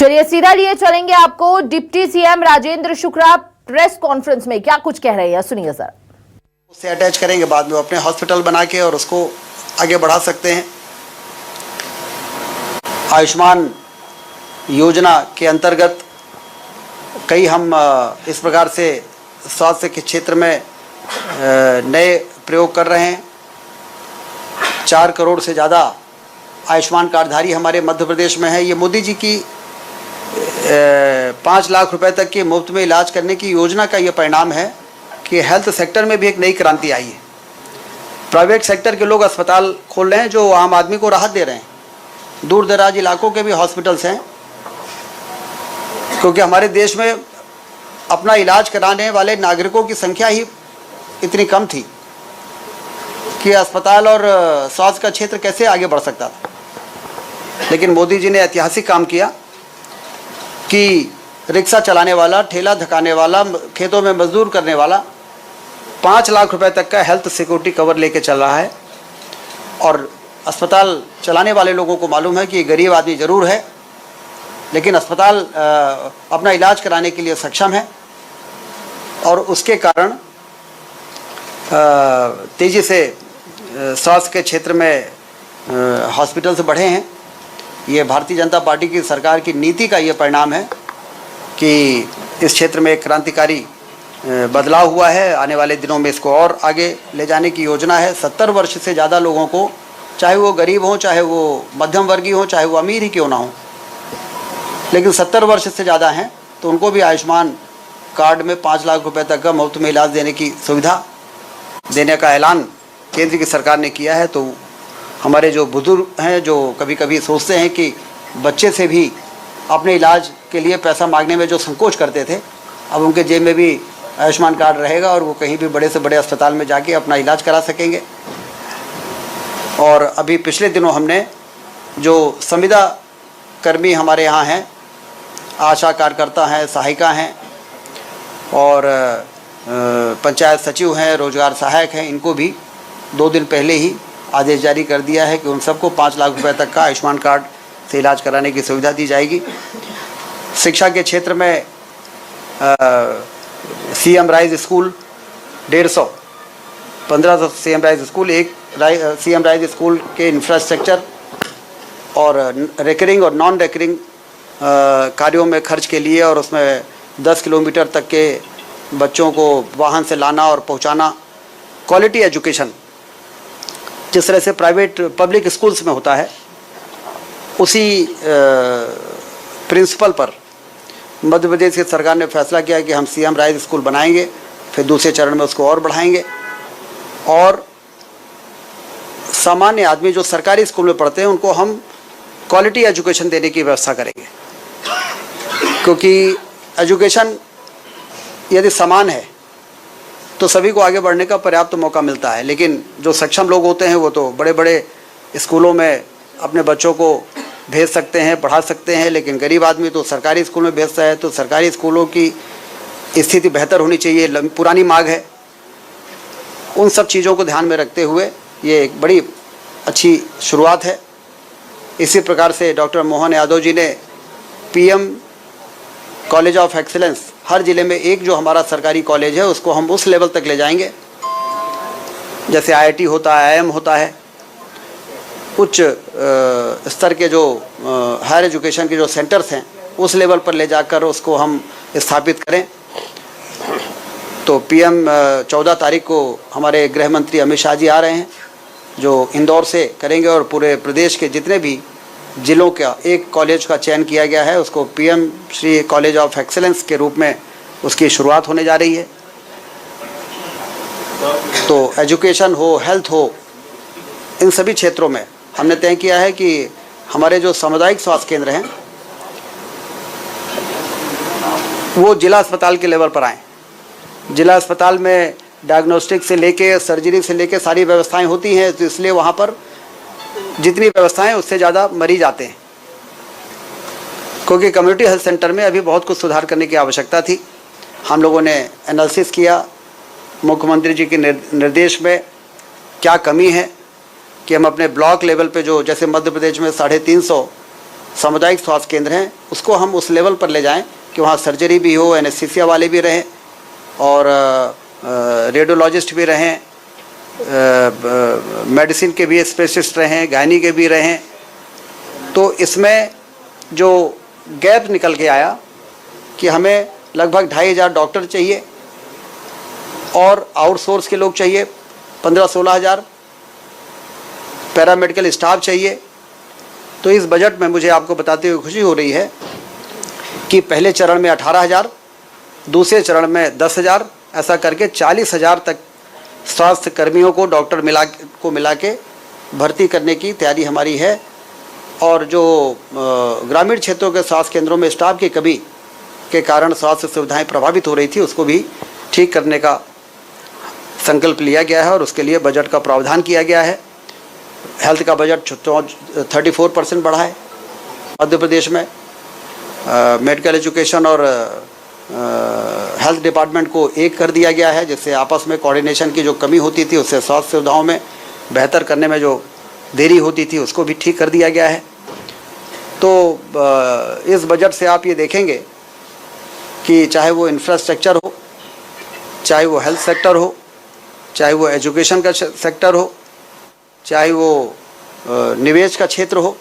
चलिए सीधा लिए चलेंगे आपको deputy CM Rajendra Shukla press conference में क्या कुछ कह रहे हैं, सुनिए सर। उससे अटैच करेंगे, बाद में अपने हॉस्पिटल बना के और उसको आगे बढ़ा सकते हैं। आयुष्मान योजना के अंतर्गत कई हम इस प्रकार से स्वास्थ्य के क्षेत्र में नए प्रयोग कर रहे हैं। 4 करोड़ से ज़्यादा आयुष्मान कार्डधारी हमारे मध्य प्रदेश में है। ये मोदी जी की 5 लाख रुपए तक के मुफ्त में इलाज करने की योजना का ये परिणाम है कि हेल्थ सेक्टर में भी एक नई क्रांति आई है। प्राइवेट सेक्टर के लोग अस्पताल खोल रहे हैं जो आम आदमी को राहत दे रहे हैं। दूर दराज इलाकों के भी हॉस्पिटल्स हैं, क्योंकि हमारे देश में अपना इलाज कराने वाले नागरिकों की संख्या ही इतनी कम थी कि अस्पताल और स्वास्थ्य का क्षेत्र कैसे आगे बढ़ सकता था। लेकिन मोदी जी ने ऐतिहासिक काम किया कि रिक्शा चलाने वाला, ठेला धकाने वाला, खेतों में मजदूर करने वाला 5 लाख रुपए तक का हेल्थ सिक्योरिटी कवर लेके चल रहा है। और अस्पताल चलाने वाले लोगों को मालूम है कि ये गरीब आदमी ज़रूर है, लेकिन अस्पताल अपना इलाज कराने के लिए सक्षम है और उसके कारण तेज़ी से स्वास्थ्य के क्षेत्र में हॉस्पिटल्स बढ़े हैं। ये भारतीय जनता पार्टी की सरकार की नीति का ये परिणाम है कि इस क्षेत्र में एक क्रांतिकारी बदलाव हुआ है। आने वाले दिनों में इसको और आगे ले जाने की योजना है। 70 वर्ष से ज़्यादा लोगों को, चाहे वो गरीब हों, चाहे वो मध्यम वर्गीय हों, चाहे वो अमीर ही क्यों ना हो, लेकिन 70 वर्ष से ज़्यादा हैं तो उनको भी आयुष्मान कार्ड में 5 लाख रुपए तक का मुफ्त में इलाज देने की सुविधा देने का ऐलान केंद्र की सरकार ने किया है। तो हमारे जो बुजुर्ग हैं, जो कभी कभी सोचते हैं कि बच्चे से भी अपने इलाज के लिए पैसा मांगने में जो संकोच करते थे, अब उनके जेब में भी आयुष्मान कार्ड रहेगा और वो कहीं भी बड़े से बड़े अस्पताल में जाके अपना इलाज करा सकेंगे। और अभी पिछले दिनों हमने जो संविदा कर्मी हमारे यहाँ हैं, आशा कार्यकर्ता हैं, सहायिका हैं और पंचायत सचिव हैं, रोजगार सहायक हैं, इनको भी 2 दिन पहले ही आदेश जारी कर दिया है कि उन सबको 5 लाख रुपए तक का आयुष्मान कार्ड से इलाज कराने की सुविधा दी जाएगी। शिक्षा के क्षेत्र में CM rise school 150, 1500 CM rise school, एक सीएम राइज स्कूल के इंफ्रास्ट्रक्चर और रिकरिंग और नॉन रिकरिंग कार्यों में खर्च के लिए, और उसमें 10 किलोमीटर तक के बच्चों को वाहन से लाना और पहुंचाना, क्वालिटी एजुकेशन जिस तरह से प्राइवेट पब्लिक स्कूल्स में होता है, उसी प्रिंसिपल पर मध्य प्रदेश की सरकार ने फैसला किया कि हम सीएम राइज स्कूल बनाएंगे, फिर दूसरे चरण में उसको और बढ़ाएंगे और सामान्य आदमी जो सरकारी स्कूल में पढ़ते हैं उनको हम क्वालिटी एजुकेशन देने की व्यवस्था करेंगे। क्योंकि एजुकेशन यदि समान है तो सभी को आगे बढ़ने का पर्याप्त मौका मिलता है। लेकिन जो सक्षम लोग होते हैं वो तो बड़े बड़े स्कूलों में अपने बच्चों को भेज सकते हैं, पढ़ा सकते हैं, लेकिन गरीब आदमी तो सरकारी स्कूल में भेजता है। तो सरकारी स्कूलों की स्थिति बेहतर होनी चाहिए, पुरानी मांग है। उन सब चीज़ों को ध्यान में रखते हुए ये एक बड़ी अच्छी शुरुआत है। इसी प्रकार से डॉक्टर मोहन यादव जी ने पीएम कॉलेज ऑफ एक्सीलेंस, हर ज़िले में एक जो हमारा सरकारी कॉलेज है उसको हम उस लेवल तक ले जाएंगे जैसे आईआईटी होता है, आईआईएम होता है। उच्च स्तर के जो हायर एजुकेशन के जो सेंटर्स हैं उस लेवल पर ले जाकर उसको हम स्थापित करें। तो पीएम 14 तारीख को हमारे गृह मंत्री अमित शाह जी आ रहे हैं जो इंदौर से करेंगे और पूरे प्रदेश के जितने भी जिलों का एक कॉलेज का चयन किया गया है उसको PM Shri college of excellence के रूप में उसकी शुरुआत होने जा रही है। तो एजुकेशन हो, हेल्थ हो, इन सभी क्षेत्रों में हमने तय किया है कि हमारे जो सामुदायिक स्वास्थ्य केंद्र हैं वो जिला अस्पताल के लेवल पर आएँ। जिला अस्पताल में डायग्नोस्टिक से लेके सर्जरी से लेके सारी व्यवस्थाएं होती हैं, तो इसलिए वहाँ पर जितनी व्यवस्थाएं उससे ज़्यादा मरीज आते हैं। क्योंकि कम्युनिटी हेल्थ सेंटर में अभी बहुत कुछ सुधार करने की आवश्यकता थी। हम लोगों ने एनालिसिस किया, मुख्यमंत्री जी के निर्देश में क्या कमी है कि हम अपने ब्लॉक लेवल पे जो, जैसे मध्य प्रदेश में 350 सामुदायिक स्वास्थ्य केंद्र हैं उसको हम उस लेवल पर ले जाएं कि वहाँ सर्जरी भी हो, एनेस्थीसिया वाले भी रहें और रेडियोलॉजिस्ट भी रहें, मेडिसिन के भी स्पेशलिस्ट रहें, गायनी के भी रहें। तो इसमें जो गैप निकल के आया कि हमें लगभग 2500 डॉक्टर चाहिए और आउटसोर्स के लोग चाहिए 15-16 हज़ार, पैरामेडिकल स्टाफ चाहिए। तो इस बजट में मुझे आपको बताते हुए खुशी हो रही है कि पहले चरण में 18,000, दूसरे चरण में 10,000, ऐसा करके 40,000 तक स्वास्थ्य कर्मियों को डॉक्टर मिला के भर्ती करने की तैयारी हमारी है। और जो ग्रामीण क्षेत्रों के स्वास्थ्य केंद्रों में स्टाफ की कमी के कारण स्वास्थ्य सुविधाएं प्रभावित हो रही थी उसको भी ठीक करने का संकल्प लिया गया है और उसके लिए बजट का प्रावधान किया गया है। हेल्थ का बजट 34% बढ़ा है मध्य प्रदेश में। मेडिकल एजुकेशन और हेल्थ डिपार्टमेंट को एक कर दिया गया है, जिससे आपस में कोऑर्डिनेशन की जो कमी होती थी उससे स्वास्थ्य सुविधाओं में बेहतर करने में जो देरी होती थी उसको भी ठीक कर दिया गया है। तो इस बजट से आप ये देखेंगे कि चाहे वो इंफ्रास्ट्रक्चर हो, चाहे वो हेल्थ सेक्टर हो, चाहे वो एजुकेशन का सेक्टर हो, चाहे वो निवेश का क्षेत्र हो,